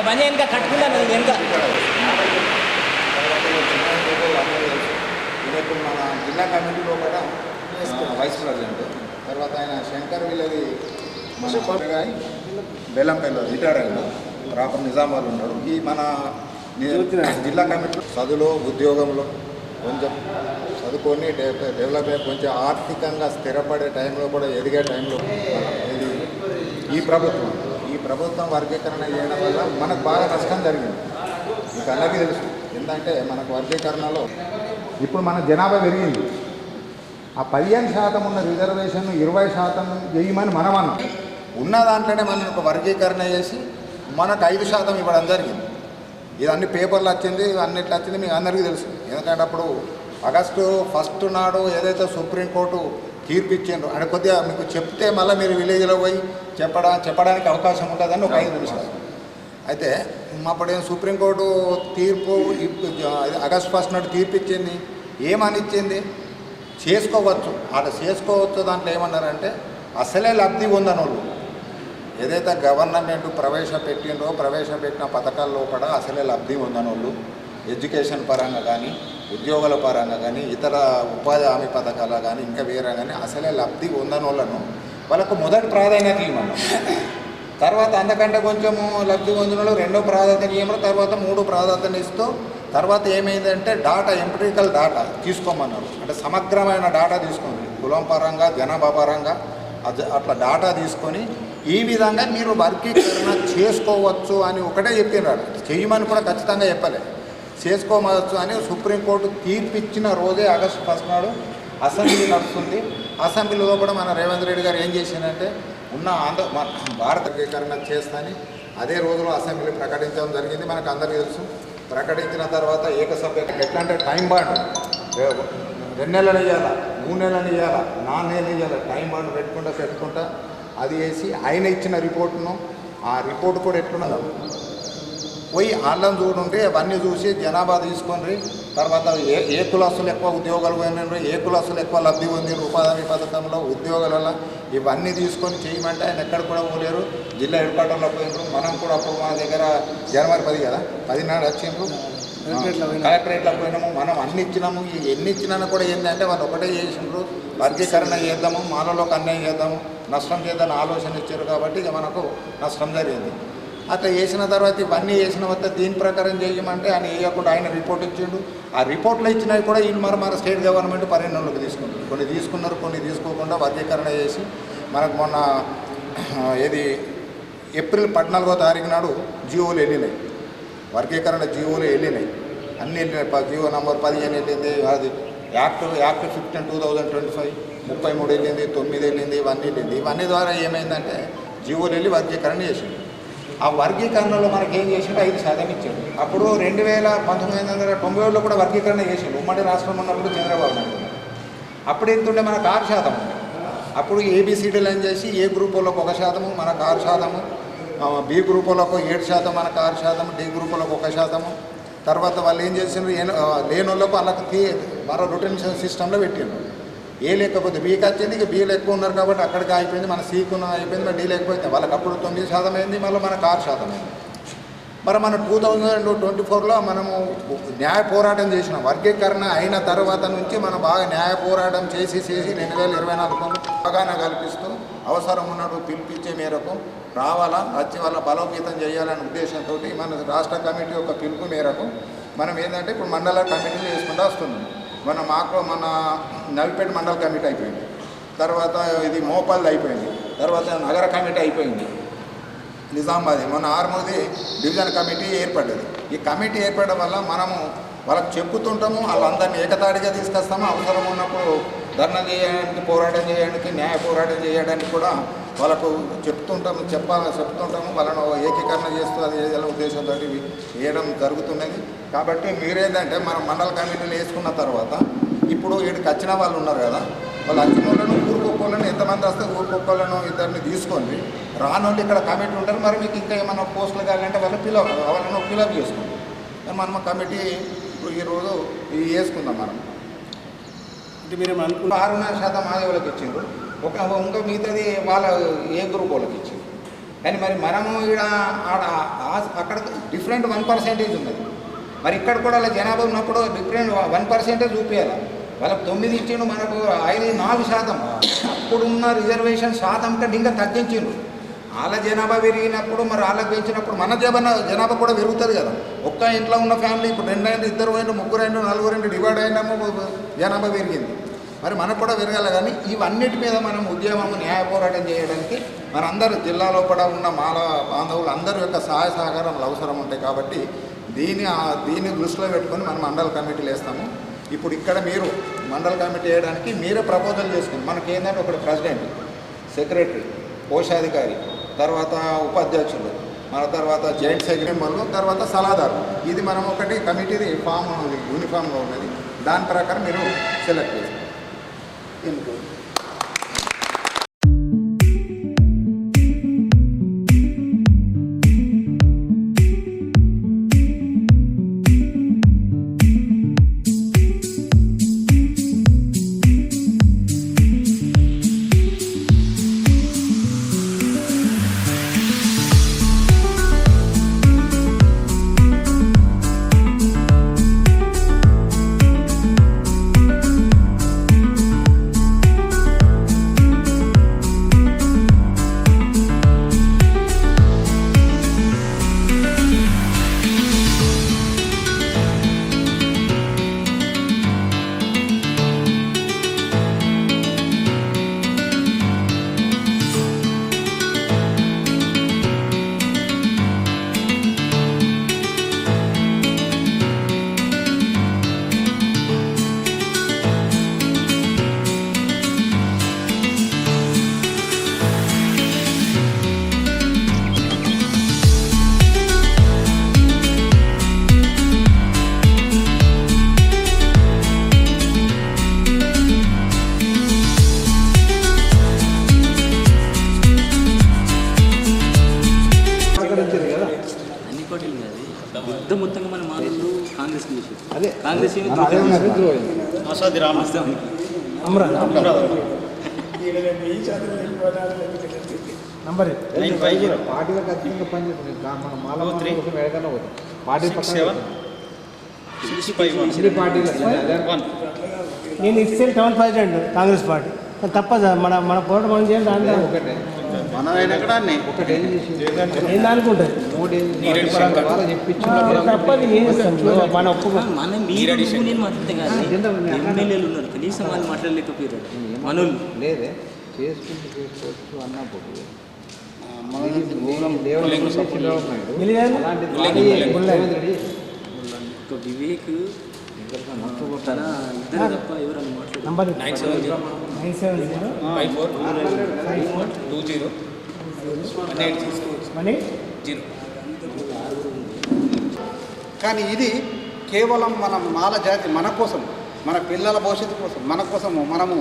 పని వెనుక కట్టుకుంటాను వెనుక. ఇప్పుడు మన జిల్లా కమిటీలో కూడా వైస్ ప్రెసిడెంట్. తర్వాత ఆయన శంకర్ వీళ్ళది మన బెల్లంపల్లి రిటైర్ అయ్యాడు, ప్రాపర్ నిజామాబాద్ ఉన్నాడు. ఈ మన జిల్లా కమిటీ చదువులో ఉద్యోగంలో కొంచెం చదువుకొని డెవలప్ అయ్యి కొంచెం ఆర్థికంగా స్థిరపడే టైంలో కూడా ఎదిగే టైంలో ఇది ఈ ప్రభుత్వం వర్గీకరణ చేయడం వల్ల మనకు బాగా నష్టం జరిగింది. మీకు అందరికీ తెలుసు. ఏంటంటే మనకు వర్గీకరణలో ఇప్పుడు మన జనాభా పెరిగింది. ఆ 15% ఉన్న రిజర్వేషన్ 20% చేయమని మనం అన్నాం. ఉన్న దాంట్లోనే మనం ఒక వర్గీకరణ చేసి మనకు 5% ఇవ్వడం జరిగింది. ఇది అన్ని పేపర్లు వచ్చింది, అన్నిట్లో వచ్చింది, మీకు అందరికీ తెలుసు. ఎందుకంటే అప్పుడు ఆగస్టు 1 నాడు ఏదైతే సుప్రీంకోర్టు తీర్పు ఇచ్చిండ్రు అంటే కొద్దిగా మీకు చెప్తే మళ్ళీ మీరు విలేజ్లో పోయి చెప్పడానికి అవకాశం ఉంటుందని ఒక 5 నిమిషాలు. అయితే అప్పుడు సుప్రీంకోర్టు తీర్పు ఆగస్టు 1 నాడు తీర్పు ఇచ్చింది. ఏమని ఇచ్చింది? చేసుకోవచ్చు, అలా చేసుకోవచ్చు. దాంట్లో ఏమన్నారంటే అసలే లబ్ధి ఉందనోళ్ళు ఏదైతే గవర్నమెంట్ ప్రవేశపెట్టిన పథకాల్లో కూడా అసలే లబ్ధి ఉందనోళ్ళు ఎడ్యుకేషన్ పరంగా కానీ ఉద్యోగాల పరంగా కానీ ఇతర ఉపాధి హామీ పథకాలు కానీ ఇంకా వేరే కానీ అసలే లబ్ధి ఉందనోళ్ళను వాళ్ళకు మొదటి ప్రాధాన్యత ఇవ్వమన్నాం. తర్వాత అంతకంటే కొంచెము లబ్ధి పొందిన వాళ్ళు 2వ ప్రాధాన్యత ఇవ్వమని, తర్వాత 3 ప్రాధాన్యత ఇస్తూ తర్వాత ఏమైందంటే ఎంపిరికల్ డాటా తీసుకోమన్నారు. అంటే సమగ్రమైన డాటా తీసుకోండి, కులం పరంగా జనాభా పరంగా అట్లా డాటా తీసుకొని ఈ విధంగా మీరు వర్గీకరణ చేసుకోవచ్చు అని ఒకటే చెప్పినారు. చేయమని కూడా ఖచ్చితంగా చెప్పలే, చేసుకోవచ్చు అని సుప్రీంకోర్టు తీర్పు ఇచ్చిన రోజే ఆగస్టు 1 నాడు అసెంబ్లీ నడుస్తుంది. అసెంబ్లీలో కూడా మన రేవంత్ రెడ్డి గారు ఏం చేసిందంటే ఉన్న భారత వర్గీకరణ చేస్తాని అదే రోజులో అసెంబ్లీ ప్రకటించడం జరిగింది. మనకు అందరికీ తెలుసు. ప్రకటించిన తర్వాత ఏకసభ్యంగా ఎట్లా అంటే టైం బాండ్ 2 నెలలు ఇవ్వాలా, 3 నెలలు ఇవ్వాలా, 4 నెలలు ఇవ్వాలా, టైం బాండ్ పెట్టుకుంటా అది వేసి ఆయన ఇచ్చిన రిపోర్టును ఆ రిపోర్ట్ కూడా ఎట్లున్నదో పోయి వాళ్ళని చూడండి. అవన్నీ చూసి జనాభా తీసుకొని తర్వాత ఏ కులస్తులు ఎక్కువ ఉద్యోగాలు పోయినారు, ఏ కులస్తులు ఎక్కువ లబ్ధి పొందిరు ఉపాధి హామీ పథకంలో ఉద్యోగాలలో ఇవన్నీ తీసుకొని చేయమంటే ఆయన ఎక్కడ కూడా పోలేరు. జిల్లా హెడ్ క్వార్టర్లో పోయినారు. మనం కూడా అప్పుడు మన దగ్గర జనవరి 10 కదా 10 నాడు వచ్చిండ్రు, కలెక్టరేట్లో పోయినాము. మనం అన్ని ఇచ్చినాము. ఎన్ని ఇచ్చినా కూడా ఏంటంటే వాళ్ళు ఒకటే చేసిండ్రు, వర్గీకరణ చేద్దాము, మాలలోకి అన్యాయం చేద్దాము, నష్టం చేద్దామని ఆలోచన ఇచ్చారు. కాబట్టి ఇక మనకు నష్టం జరిగింది. అట్లా చేసిన తర్వాత ఇవన్నీ చేసిన తర్వాత దీని ప్రకారం చేయమంటే ఆయన వేయకుండా ఆయన రిపోర్ట్ ఇచ్చిండు. ఆ రిపోర్ట్లో ఇచ్చినవి కూడా వీళ్ళు మన స్టేట్ గవర్నమెంట్ పరిగణలోకి తీసుకుంటారు. కొన్ని తీసుకున్నారు, కొన్ని తీసుకోకుండా వర్గీకరణ చేసి మనకు మొన్న ఏప్రిల్ 14వ తారీఖు నాడు జీవోలు వెళ్ళినాయి, వర్గీకరణ జీవోలు వెళ్ళినాయి, అన్నీ వెళ్ళినాయి. జీవో నంబర్ 15 వెళ్ళింది, అది యాక్ట్ 15/2025 33 వెళ్ళింది, 9 వెళ్ళింది, ఇవన్నీ వెళ్ళింది. ఇవన్నీ ద్వారా ఏమైందంటే జీవోలు వెళ్ళి వర్గీకరణ చేసింది. ఆ వర్గీకరణలో మనకి ఏం చేసిండు 5% ఇచ్చాడు. అప్పుడు 1990లో కూడా వర్గీకరణ చేసిండు. ఉమ్మడి రాష్ట్రం ఉన్నప్పుడు చంద్రబాబు నాయుడు. అప్పుడు ఎంతుండే మనకు 6% ఉంది. అప్పుడు ఏబిసిడీలు అని చేసి ఏ గ్రూప్ వాళ్ళకు 1%, మనకు 6%, బి గ్రూప్ వాళ్ళకు 7%, మనకు 6%, డి గ్రూప్ వాళ్ళకు 1%. తర్వాత వాళ్ళు ఏం చేసిండ్రు, లేని వాళ్ళకు వాళ్ళకి మరో రొటేషన్ సిస్టంలో పెట్టిండ్రు. ఏ లేకపోతే బీకి వచ్చింది, ఇక బీలు ఎక్కువ ఉన్నారు కాబట్టి అక్కడికి అయిపోయింది, మన సీకు అయిపోయింది, మరి డీ లేకపోతే వాళ్ళకి అప్పుడు 9% అయింది, మళ్ళీ మనకు 6% అయింది. మరి మన 2024లో మనము న్యాయ పోరాటం చేసినాం. వర్గీకరణ అయిన తర్వాత నుంచి మనం బాగా న్యాయ పోరాటం చేసి 2024 అవగాహన కల్పిస్తూ అవసరం ఉన్నట్టు పిలిపించే మేరకు రావాలా, వచ్చి వాళ్ళ బలోపేతం చేయాలనే ఉద్దేశంతో మన రాష్ట్ర కమిటీ యొక్క పిలుపు మేరకు మనం ఏంటంటే ఇప్పుడు మండల కమిటీలు చేసుకుంటూ వస్తున్నాం. మన నవిపేట మండల కమిటీ అయిపోయింది, తర్వాత ఇది మోపల్లి అయిపోయింది, తర్వాత నగర కమిటీ అయిపోయింది, నిజామాబాద్ మొన్న ఆర్మూర్ది డివిజన్ కమిటీ ఏర్పడ్డది. ఈ కమిటీ ఏర్పడడం వల్ల మనము వాళ్ళకి చెప్పుతుంటాము, వాళ్ళందరినీ ఏకతాటిగా తీసుకొస్తాము. అవసరం ఉన్నప్పుడు ధర్నా చేయడానికి, పోరాటం చేయడానికి, న్యాయ పోరాటం చేయడానికి కూడా వాళ్ళకు చెప్తుంటాము. వాళ్ళను ఏకీకరణ చేస్తూ అది ఏదైనా ఉద్దేశంతో వేయడం జరుగుతున్నది. కాబట్టి మీరేంటంటే మనం మండల కమిటీలు వేసుకున్న తర్వాత ఇప్పుడు వీడికి వచ్చిన వాళ్ళు ఉన్నారు కదా, వాళ్ళు వచ్చిన వాళ్ళను ఊరుకోవాలని ఎంతమంది వస్తే ఊరుకోవాలను ఇద్దరిని తీసుకోండి. రానోళ్ళు ఇక్కడ కమిటీ ఉంటారు. మరి మీకు ఇంకా ఏమైనా పోస్టులు కావాలంటే వాళ్ళను ఫిలప్ చేసుకోండి. మనం కమిటీ ఇప్పుడు ఈరోజు ఇవి వేసుకుందాం. మనం ఇది మీరు అనుకున్న 6.5% ఆదాయాలకు ఇచ్చిండ్రు, ఇంకా మిగతాది వాళ్ళ ఏ గ్రూప్ వాళ్ళకి ఇచ్చింది. కానీ మరి మనము ఇక్కడ అక్కడ డిఫరెంట్ 1% ఉన్నది. మరి ఇక్కడ కూడా అలా జనాభా ఉన్నప్పుడు డిఫరెంట్ 1% చూపించాలి. వాళ్ళకి 9 ఇచ్చిండు, మనకు 4%. అప్పుడున్న రిజర్వేషన్ శాతం కంటే ఇంకా తగ్గించిండు. వాళ్ళ జనాభా పెరిగినప్పుడు మరి వాళ్ళకి పెంచినప్పుడు మన జనాభా కూడా పెరుగుతుంది కదా. ఒక్క ఇంట్లో ఉన్న ఫ్యామిలీ ఇప్పుడు 2 అయినా 2 అయినా 3 అయినా 4 అయినా డివైడ్ అయినాము, జనాభా పెరిగింది. మరి మనకు కూడా పెరగాలి. కానీ ఇవన్నిటి మీద మనం ఉద్యమం న్యాయ పోరాటం చేయడానికి మనందరూ జిల్లాలో కూడా ఉన్న మాల బాంధవులు అందరి యొక్క సహాయ సహకారాలు అవసరం ఉంటాయి. కాబట్టి దీన్ని దృష్టిలో పెట్టుకొని మనం మండల కమిటీలు వేస్తాము. ఇప్పుడు ఇక్కడ మీరు మండల కమిటీ వేయడానికి మీరే ప్రపోజల్ చేసుకుని మనకి ఏంటంటే ఒకటి ప్రెసిడెంట్, సెక్రటరీ, కోశాధికారి, తర్వాత ఉపాధ్యక్షులు, మన తర్వాత జాయింట్ సెక్రటరీ మెంబర్లు, తర్వాత సలహాదారు. ఇది మనం ఒకటి కమిటీది ఫామ్ యూనిఫామ్గా ఉన్నది. దాని ప్రకారం మీరు సెలెక్ట్ చేస్తారు. యుద్ధం మొత్తంగా మన మాటలు కాంగ్రెస్ అదే కాంగ్రెస్ పార్టీలకు అత్యంత పనిచేస్తుంది. మన మాల కోసం ఎడగన పోతాం. పార్టీ నేను ఇస్తే టౌన్ ప్రెసిడెంట్ కాంగ్రెస్ పార్టీ తప్పదా మన మన పోరాటం మనం చేయాలి. దాంట్లో ఒకటే నేను అనుకుంటుంది తప్పది మన మన మీరు మాట్లాడితే కానీ ఎమ్మెల్యేలు ఉన్నారు కనీసం వాళ్ళు మాట్లాడలేకపోయారు మనోళ్ళు లేదే చేసుకోవచ్చు అన్నప్పుడు ఒక వివేక్ తన ఇద్దరు తప్ప ఎవరన్నా మాట్లాడారు. 975420 కానీ ఇది కేవలం మన మాల జాతి మన కోసం, మన పిల్లల భవిష్యత్తు కోసం, మన కోసము మనము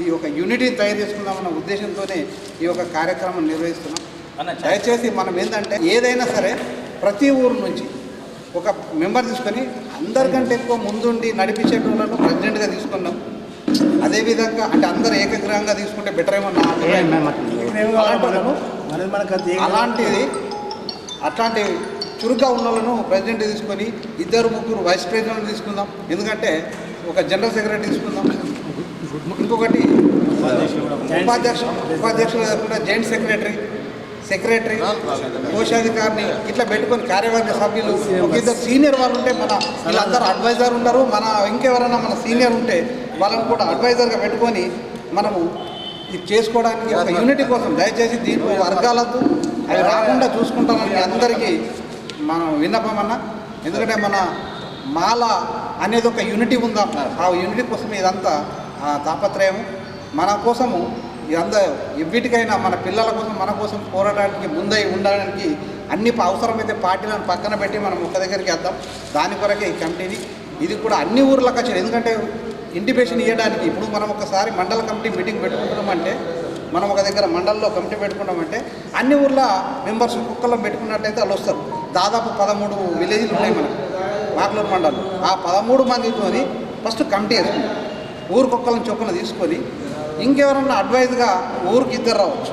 ఈ యొక్క యూనిటీని తయారు చేసుకుందామన్న ఉద్దేశంతోనే ఈ యొక్క కార్యక్రమం నిర్వహిస్తున్నాం. దయచేసి మనం ఏంటంటే ఏదైనా సరే ప్రతి ఊరు నుంచి ఒక మెంబర్ తీసుకొని అందరికంటే ఎక్కువ ముందుండి నడిపించేటోళ్ళను ప్రెసిడెంట్గా తీసుకున్నాం. అదేవిధంగా అంటే అందరూ ఏకగ్రహంగా తీసుకుంటే బెటర్ ఏమో నా అట్లాంటి చురుగ్గా ఉన్న వాళ్ళను ప్రెసిడెంట్ తీసుకొని 2-3 వైస్ ప్రెసిడెంట్ తీసుకుందాం. ఎందుకంటే ఒక జనరల్ సెక్రటరీ తీసుకుందాం, ఇంకొకటి ఉపాధ్యక్షులు కూడా జాయింట్ సెక్రటరీ, కోశాధికారిని ఇట్లా పెట్టుకొని కార్యవర్గ సభ్యులు ఒక 2 సీనియర్ వాళ్ళు ఉంటే మన వీళ్ళందరూ అడ్వైజర్ ఉన్నారు. మన ఇంకెవరైనా మన సీనియర్ ఉంటే వాళ్ళని కూడా అడ్వైజర్గా పెట్టుకొని మనము ఇది చేసుకోవడానికి ఒక యూనిటీ కోసం దయచేసి దీంట్లో వర్గాలకు అవి రాకుండా చూసుకుంటామని అందరికీ మనం విన్నపమన్నా. ఎందుకంటే మన మాల అనేది ఒక యూనిటీ ఉందాం, ఆ యూనిటీ కోసం ఇదంతా తాపత్రయము. మన కోసము ఇదంతా ఎవ్విటికైనా మన పిల్లల కోసం మన కోసం పోరాటానికి ముందై ఉండడానికి అన్ని అవసరమైతే పార్టీలను పక్కన పెట్టి మనం ఒక దగ్గరికి వేద్దాం. దాని కొరకే ఈ కమిటీని ఇది కూడా అన్ని ఊర్లకు వచ్చాడు. ఎందుకంటే ఇంటిమేషన్ ఇవ్వడానికి ఇప్పుడు మనం ఒకసారి మండల కమిటీ మీటింగ్ పెట్టుకుంటున్నామంటే, మనం ఒక దగ్గర మండలంలో కమిటీ పెట్టుకున్నామంటే అన్ని ఊర్ల మెంబర్స్ కుక్కలను పెట్టుకున్నట్టయితే వాళ్ళు వస్తారు. దాదాపు 13 విలేజ్లు ఉన్నాయి మనకు మాక్లూరు మండలంలో. ఆ 13 మందితోని ఫస్ట్ కమిటీ వేసుకుంటాం. ఊరికొక్కలను చొప్పున తీసుకొని ఇంకెవరన్నా అడ్వైజ్గా ఊరికి ఇద్దరు రావచ్చు,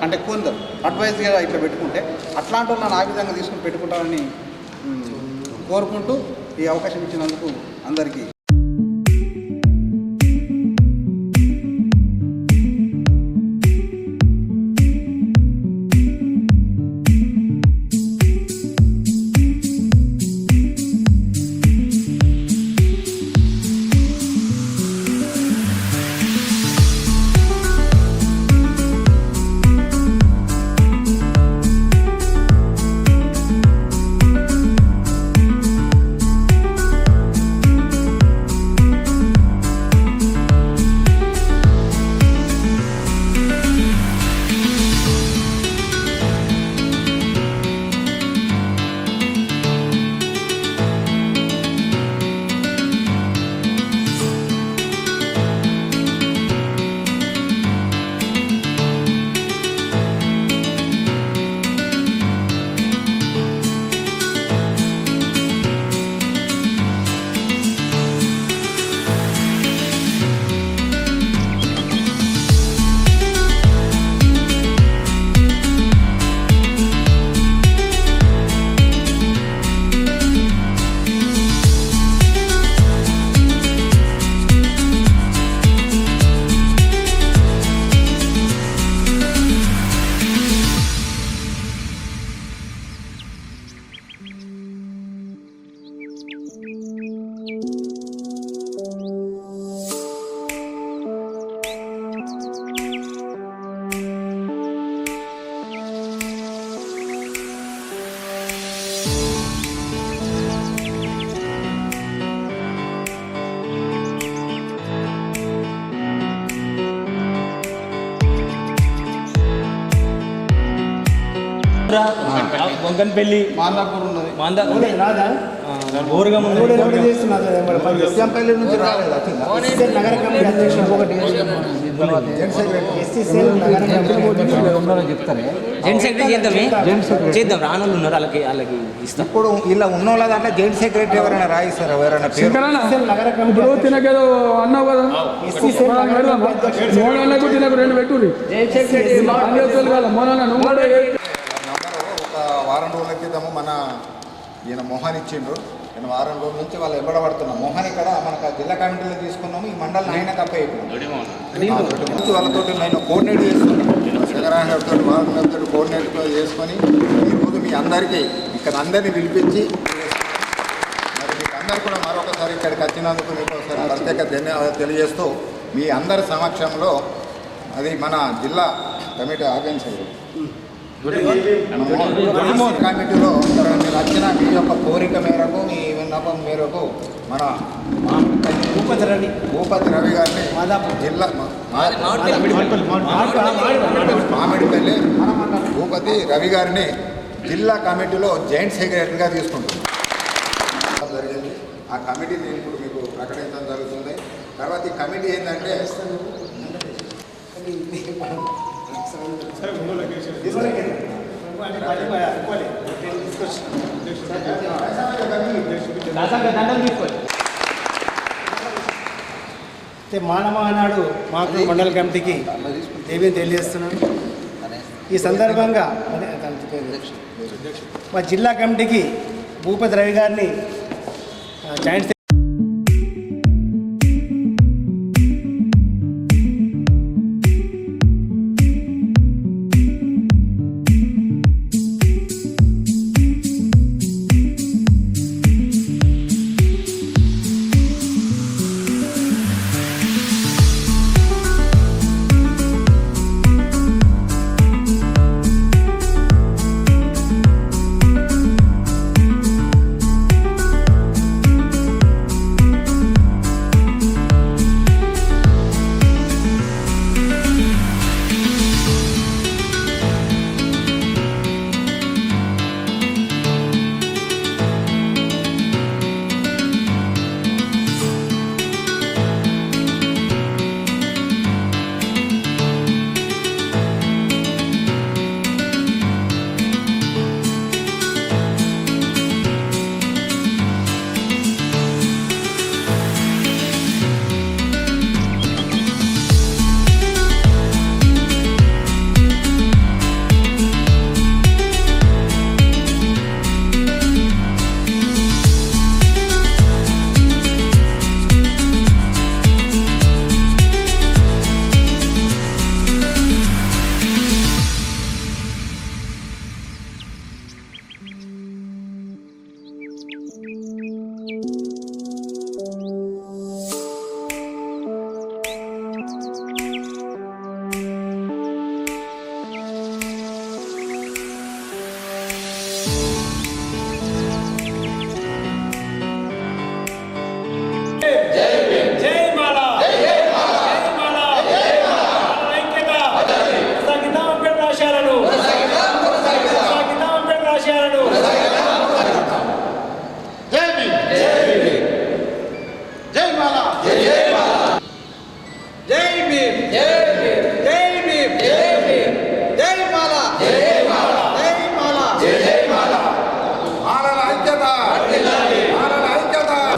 అంటే కొందరు అడ్వైజ్గా ఇట్లా పెట్టుకుంటే అట్లాంటి వాళ్ళని ఆ విధంగా తీసుకుని పెట్టుకుంటారని కోరుకుంటూ ఈ అవకాశం ఇచ్చినందుకు అందరికీ వంకన్పల్లి మాందాపూర్ ఉన్నది. రాదా ఊరుగా ముందు ఎస్ఎంపల్లి నుంచి రాలేదు వచ్చిందా? నగర కమిటీ అధ్యక్షుడు ఒకటి ఎస్సీసీఎల్ నగర కమిటీ చెప్తారే జెంట్ సెక్రటరీ చేద్దాం రానోళ్ళు ఉన్నారు వాళ్ళకి ఇస్తాం. ఇప్పుడు ఇలా ఉన్న వాళ్ళ దాంట్లో జాయింట్ సెక్రటరీ ఎవరైనా రాయిస్తారా ఎవరైనా పేరు? నగర కమిటీ తినకేదో అన్నావు కదా, ఎస్సీసీఎల్ నగర కమిటీ అధ్యక్షుడు మోనాన్నకు తినకు 2 పెట్టుర్రి. మోనాన్న నువ్వు కూడా ఒక వారం రోజుల క్రితము మన ఈయన మోహన్ ఇచ్చిండ్రు. నేను వారం రోజుల నుంచి వాళ్ళు ఎంబడబడుతున్నాం. మోహన్ ఇక్కడ మనకు ఆ జిల్లా కమిటీలో తీసుకున్నాము. ఈ మండలం ఆయన తప్ప నుంచి వాళ్ళతో నేను కోఆర్డినేట్ చేసుకున్నాను. శంకరాయణతో వాళ్ళతో కోఆర్డినేట్ చేసుకొని ఈరోజు మీ అందరికీ ఇక్కడ అందరినీ పిలిపించి మరి మీకు అందరు కూడా మరొకసారి ఇక్కడికి వచ్చినందుకు మీకు ఒకసారి ప్రత్యేక ధన్యవాదాలు తెలియజేస్తూ మీ అందరి సమక్షంలో అది మన జిల్లా కమిటీ ఆర్గనైజర్ కమిటీలో మీరు వచ్చిన మీ యొక్క కోరిక మేరకు మీ విన్నపం మేరకు మన భూపతి రవి గారిని జిల్లా మామిడిపల్లి భూపతి రవి గారిని జిల్లా కమిటీలో జాయింట్ సెక్రటరీగా తీసుకుంటున్నాం జరిగింది. ఆ కమిటీని నేను ఇప్పుడు మీకు ప్రకటించడం జరుగుతుంది. తర్వాత ఈ కమిటీ ఏంటంటే మానమహనాడు మాకు మండల కమిటీకి ఏమేమి తెలియజేస్తున్నాను. ఈ సందర్భంగా మా జిల్లా కమిటీకి భూపతి రవి గారిని జాయింట్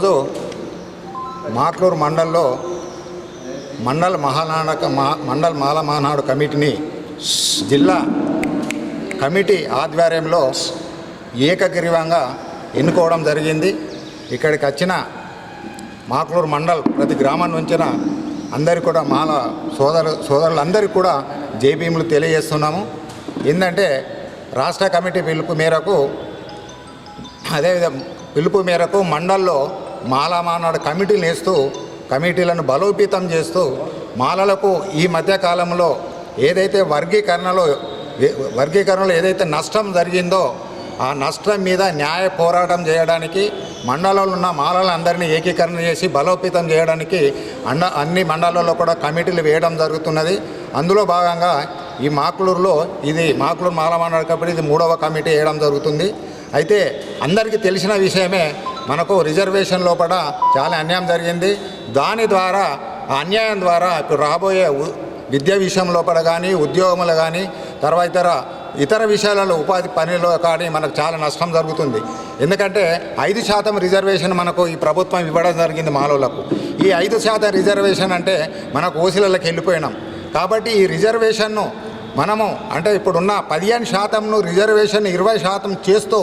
ఈరోజు మాక్లూరు మండల్లో మండల్ మాల మహానాడు కమిటీని జిల్లా కమిటీ ఆధ్వర్యంలో ఏకగ్రీవంగా ఎన్నుకోవడం జరిగింది. ఇక్కడికి వచ్చిన మాక్లూరు మండల్ ప్రతి గ్రామం నుంచిన అందరికీ కూడా మాల సోదరులందరికీ కూడా జైభీములు తెలియజేస్తున్నాము. ఏంటంటే రాష్ట్ర కమిటీ పిలుపు మేరకు మండల్లో మాలా మానాడు కమిటీలు వేస్తూ కమిటీలను బలోపేతం చేస్తూ మాలలకు ఈ మధ్యకాలంలో ఏదైతే వర్గీకరణలో ఏదైతే నష్టం జరిగిందో ఆ నష్టం మీద న్యాయ పోరాటం చేయడానికి మండలంలో ఉన్న మాలలందరినీ ఏకీకరణ చేసి బలోపేతం చేయడానికి అన్ని మండలాల్లో కూడా కమిటీలు వేయడం జరుగుతున్నది. అందులో భాగంగా ఈ మాక్లూరులో ఇది మాక్లూరు మాల మానాడు కమిటీ ఇది 3వ కమిటీ వేయడం జరుగుతుంది. అయితే అందరికీ తెలిసిన విషయమే, మనకు రిజర్వేషన్ లోపల చాలా అన్యాయం జరిగింది. దాని ద్వారా ఆ అన్యాయం ద్వారా ఇప్పుడు రాబోయే విద్య విషయం లోపల కానీ ఉద్యోగములు కానీ తర్వాత ఇతర విషయాలలో ఉపాధి పనిలో కానీ మనకు చాలా నష్టం జరుగుతుంది. ఎందుకంటే 5% రిజర్వేషన్ మనకు ఈ ప్రభుత్వం ఇవ్వడం జరిగింది మాలోలకు. ఈ 5% రిజర్వేషన్ అంటే మనకు ఓసీలకి వెళ్ళిపోయినాం. కాబట్టి ఈ రిజర్వేషన్ను మనము అంటే ఇప్పుడున్న 15% రిజర్వేషన్ 20% చేస్తూ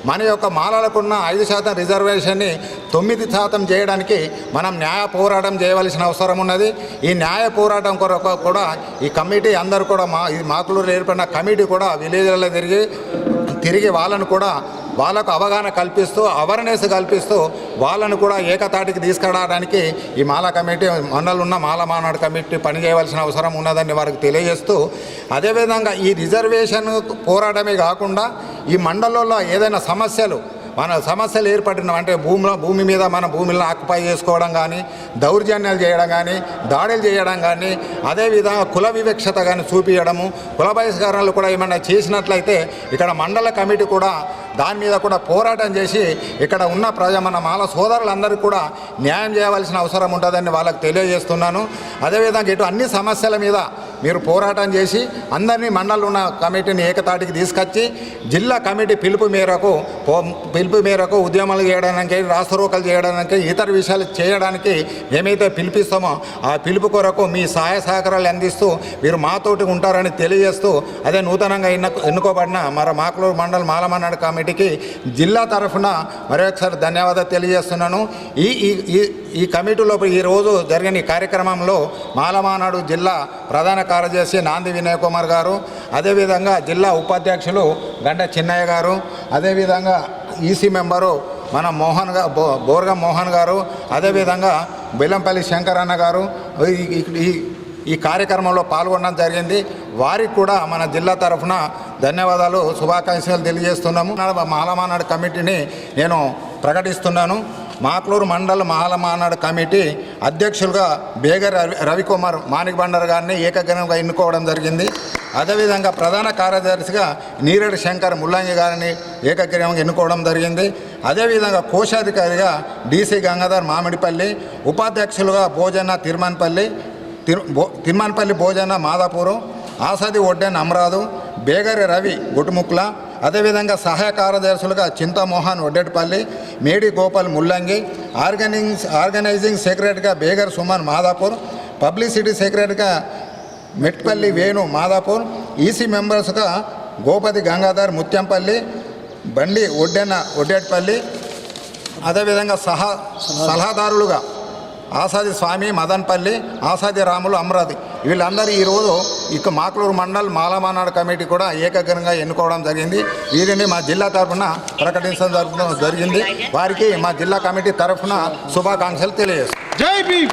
మన యొక్క మాలలకున్న 5% రిజర్వేషన్ని 9% చేయడానికి మనం న్యాయ పోరాటం చేయవలసిన అవసరం ఉన్నది. ఈ న్యాయ పోరాటం కొరకు కూడా ఈ కమిటీ అందరూ కూడా ఈ మాక్లూరులో ఏర్పడిన కమిటీ కూడా విలేజ్లలో తిరిగి వాళ్ళకు అవగాహన కల్పిస్తూ అవేర్నెస్ కల్పిస్తూ వాళ్ళను కూడా ఏకతాటికి తీసుకురావడానికి ఈ మాల కమిటీ మండలంలో ఉన్న మాల మానాడు కమిటీ పనిచేయవలసిన అవసరం ఉన్నదని వారికి తెలియజేస్తూ, అదేవిధంగా ఈ రిజర్వేషన్ పోరాటమే కాకుండా ఈ మండలంలో ఏదైనా సమస్యలు ఏర్పడిన అంటే భూమి మీద మన భూమిని ఆక్యుపై చేసుకోవడం కానీ, దౌర్జన్యాలు చేయడం కానీ, దాడులు చేయడం కానీ, అదేవిధంగా కుల వివక్షత కానీ చూపించడము, కుల బహిష్కరణలు కూడా ఏమైనా చేసినట్లయితే ఇక్కడ మండల కమిటీ కూడా దాని మీద కూడా పోరాటం చేసి ఇక్కడ ఉన్న మన మాల సోదరులందరికీ కూడా న్యాయం చేయవలసిన అవసరం ఉంటుందని వాళ్ళకి తెలియజేస్తున్నాను. అదేవిధంగా ఇటు అన్ని సమస్యల మీద మీరు పోరాటం చేసి అందరినీ మండలంలో ఉన్న కమిటీని ఏకతాటికి తీసుకొచ్చి జిల్లా కమిటీ పిలుపు మేరకు ఉద్యమాలు చేయడానికి, రాస్తారోకలు చేయడానికి, ఇతర విషయాలు చేయడానికి ఏమైతే పిలిపిస్తామో ఆ పిలుపు కొరకు మీ సహాయ సహకారాలు అందిస్తూ మీరు మాతోటి ఉంటారని తెలియజేస్తూ, అదే నూతనంగా ఎన్నుకోబడిన మాక్లూరు మండల్ మాల మానాడు కమిటీకి జిల్లా తరఫున మరొకసారి ధన్యవాదాలు తెలియజేస్తున్నాను. ఈ కమిటీలో ఈరోజు జరిగిన ఈ కార్యక్రమంలో మాల మానాడు జిల్లా ప్రధాన కార్యదర్శి నాంది వినయ్ కుమార్ గారు, అదేవిధంగా జిల్లా ఉపాధ్యక్షులు గంట చిన్నయ్య గారు, అదేవిధంగా ఈసీ మెంబరు మన బోర్గం మోహన్ గారు, అదేవిధంగా బెల్లంపల్లి శంకర్ అన్న గారు ఈ కార్యక్రమంలో పాల్గొనడం జరిగింది. వారికి కూడా మన జిల్లా తరఫున ధన్యవాదాలు శుభాకాంక్షలు తెలియజేస్తున్నాము. మాల మానాడు కమిటీని నేను ప్రకటిస్తున్నాను. మాక్లూరు మండల మాల మానాడు కమిటీ అధ్యక్షులుగా బేగర్ రవికుమార్ మాణిక్ బండర్ గారిని ఏకగ్రీవంగా ఎన్నుకోవడం జరిగింది. అదేవిధంగా ప్రధాన కార్యదర్శిగా నీరెడ్డి శంకర్ ముల్లంగి గారిని ఏకగ్రీవంగా ఎన్నుకోవడం జరిగింది. అదేవిధంగా కోశాధికారిగా డీసీ గంగాధర్ మామిడిపల్లి, ఉపాధ్యక్షులుగా భోజన తిరుమన్పల్లి భోజన మాదాపూరు, ఆసాది ఒడ్డెన్ అమరాదు, బేగరి రవి గుటుముక్ల, అదేవిధంగా సహాయ కార్యదర్శులుగా చింతమోహన్ ఒడ్డెట్పల్లి, మేడి గోపాల్ ముల్లంగి, ఆర్గనైజింగ్ సెక్రటరీగా బేగర్ సుమన్ మాదాపూర్, పబ్లిసిటీ సెక్రటరీగా మెట్పల్లి వేణు మాదాపూర్, ఈసీ మెంబర్స్గా గోపతి గంగాధర్ ముత్యంపల్లి, బండి ఒడ్డెట్పల్లి, అదేవిధంగా సలహాదారులుగా ఆసాది స్వామి మదన్పల్లి, ఆసాది రాములు అమరాది. వీళ్ళందరూ ఈరోజు మాక్లూరు మండల్ మాల మానాడు కమిటీ కూడా ఏకగ్రీవంగా ఎన్నుకోవడం జరిగింది. వీరిని మా జిల్లా తరఫున ప్రకటించడం జరిగింది. వారికి మా జిల్లా కమిటీ తరఫున శుభాకాంక్షలు తెలియజేస్తాం.